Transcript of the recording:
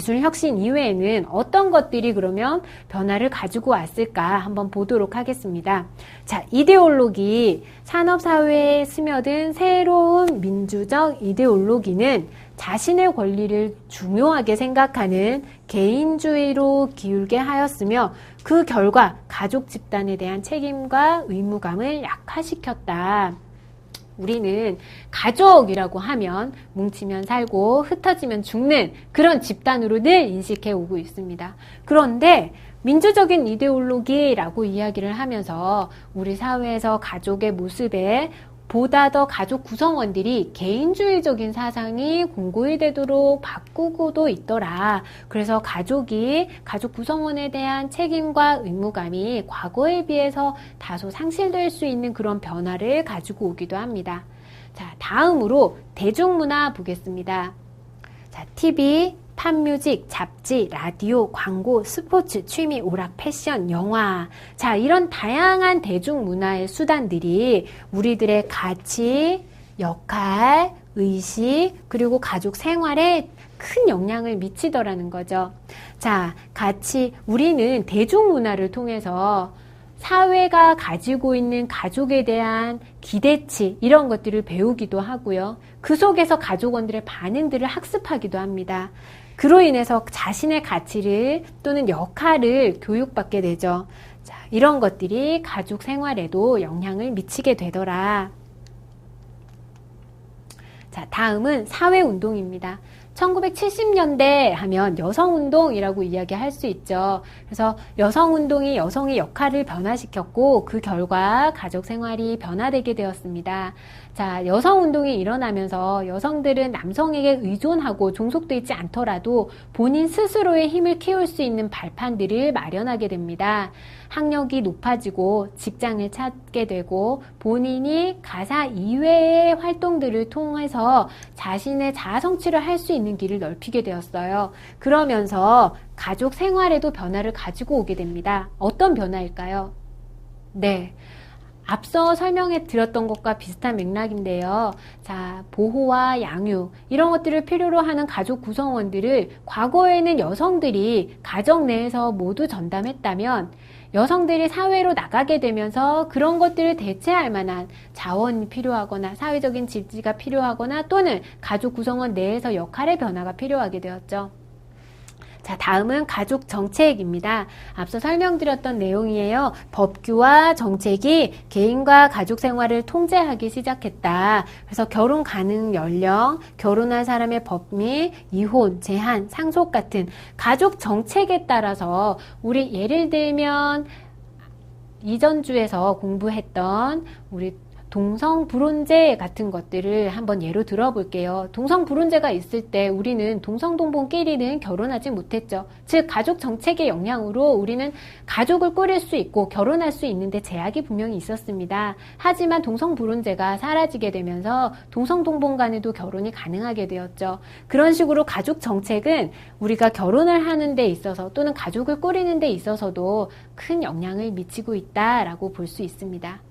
기술 혁신 이외에는 어떤 것들이 그러면 변화를 가지고 왔을까 한번 보도록 하겠습니다. 자, 이데올로기, 산업사회에 스며든 새로운 민주적 이데올로기는 자신의 권리를 중요하게 생각하는 개인주의로 기울게 하였으며 그 결과 가족 집단에 대한 책임과 의무감을 약화시켰다. 우리는 가족이라고 하면 뭉치면 살고 흩어지면 죽는 그런 집단으로 늘 인식해 오고 있습니다. 그런데 민주적인 이데올로기라고 이야기를 하면서 우리 사회에서 가족의 모습에 보다 더 가족 구성원들이 개인주의적인 사상이 공고히 되도록 바꾸고도 있더라. 그래서 가족 구성원에 대한 책임과 의무감이 과거에 비해서 다소 상실될 수 있는 그런 변화를 가지고 오기도 합니다. 자, 다음으로 대중문화 보겠습니다. 자, TV, 팝뮤직, 잡지, 라디오, 광고, 스포츠, 취미, 오락, 패션, 영화. 자, 이런 다양한 대중문화의 수단들이 우리들의 가치, 역할, 의식, 그리고 가족 생활에 큰 영향을 미치더라는 거죠. 자, 우리는 대중문화를 통해서 사회가 가지고 있는 가족에 대한 기대치 이런 것들을 배우기도 하고요. 그 속에서 가족원들의 반응들을 학습하기도 합니다. 그로 인해서 자신의 가치를 또는 역할을 교육받게 되죠. 자, 이런 것들이 가족 생활에도 영향을 미치게 되더라. 자, 다음은 사회운동입니다. 1970년대 하면 여성운동이라고 이야기할 수 있죠. 그래서 여성운동이 여성의 역할을 변화시켰고 그 결과 가족 생활이 변화되게 되었습니다. 자, 여성운동이 일어나면서 여성들은 남성에게 의존하고 종속돼 있지 않더라도 본인 스스로의 힘을 키울 수 있는 발판들을 마련하게 됩니다. 학력이 높아지고 직장을 찾게 되고 본인이 가사 이외의 활동들을 통해서 자신의 자아 성취를 할 수 있는 길을 넓히게 되었어요. 그러면서 가족 생활에도 변화를 가지고 오게 됩니다. 어떤 변화일까요? 네. 앞서 설명해 드렸던 것과 비슷한 맥락인데요. 자, 보호와 양육 이런 것들을 필요로 하는 가족 구성원들을 과거에는 여성들이 가정 내에서 모두 전담했다면 여성들이 사회로 나가게 되면서 그런 것들을 대체할 만한 자원이 필요하거나 사회적인 지지가 필요하거나 또는 가족 구성원 내에서 역할의 변화가 필요하게 되었죠. 자, 다음은 가족 정책입니다. 앞서 설명드렸던 내용이에요. 법규와 정책이 개인과 가족 생활을 통제하기 시작했다. 그래서 결혼 가능 연령, 결혼한 사람의 법리, 이혼, 제한, 상속 같은 가족 정책에 따라서 우리 예를 들면 이전 주에서 공부했던 우리 동성불혼제 같은 것들을 한번 예로 들어볼게요. 동성불혼제가 있을 때 우리는 동성동본끼리는 결혼하지 못했죠. 즉 가족 정책의 영향으로 우리는 가족을 꾸릴 수 있고 결혼할 수 있는데 제약이 분명히 있었습니다. 하지만 동성불혼제가 사라지게 되면서 동성동본 간에도 결혼이 가능하게 되었죠. 그런 식으로 가족 정책은 우리가 결혼을 하는 데 있어서 또는 가족을 꾸리는 데 있어서도 큰 영향을 미치고 있다라고 볼 수 있습니다.